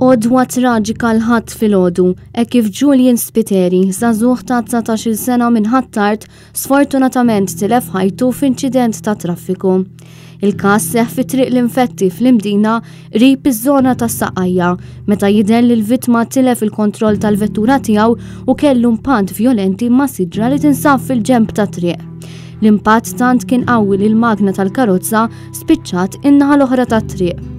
Odwa traġika l-ħadd filgħodu, hekk kif Julian Spiteri, żagħżugħ ta' 19-il sena minn Ħattart, sfortunatament tilef ħajtu f'inċident ta' traffiku. Il-każ seħħ fi triq l-infetti fl-Imdina qrib iż-żona tas-Saqajja, meta jidher li l-vittma tilef il-kontroll tal-vettura tiegħu u kellu impatt vjolenti ma' siġra li tinsab fil-ġenb ta' triq. L-impatt tant kien qawwi li l-magna tal-karozza spiċċat in-naħa l-oħra tat-triq.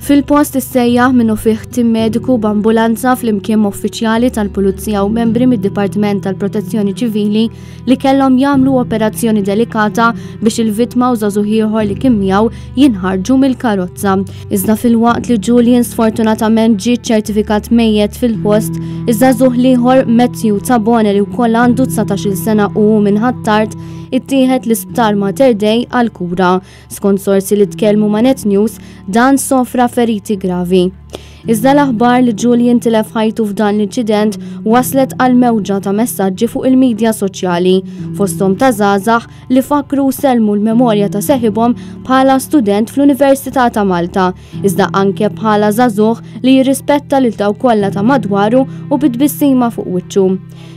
Fil-post issejjaħ minnu fih tim mediku b'ambulanza fl-imkien uffiċjali tal-Pulizija u membri mid-Dipartiment tal-Protezzjoni Ċivili li kellhom jagħmlu operazzjoni delikata biex il-vittma u żagħżugħ ieħor li kien miegħu jinħarġu mill-karozza. Iżda fil-waqt li Julian sfortunatament ġie ċertifikat mejjed fil-post, iż-żagħżugħ ieħor Matthew Tabone li wkoll għandu 19-il sena u minn Ħattart ittieħed l-isptar Mater Dei għal kura. Skont sorsi li tkellmu ma' Net News, dan sofra feriti gravi. Iżda l-aħbar li Julian tilef ħajtu f'dan l-inċident waslet għal mewġa ta' messaġġi fuq il-medja soċjali, fosthom ta' żgħażagħ li fakru selmu l-memorja ta' seħibhom bħala student fl-Università ta' Malta, iżda anke bħala żagħżugħ li jirrispetta lil dawk kollha ta' madwaru u bitbissima fuq wiċċu.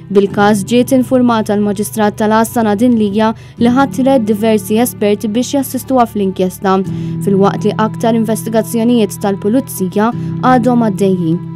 Bil-każ ġiet infurmata l-Maġistrat tal-Assana Dinlija li ħattret diversi esperti biex jassistuha fl-inkjesta, fil-waqt li aktar investigazzjonijiet tal-Pulizija għadhom għaddejjin.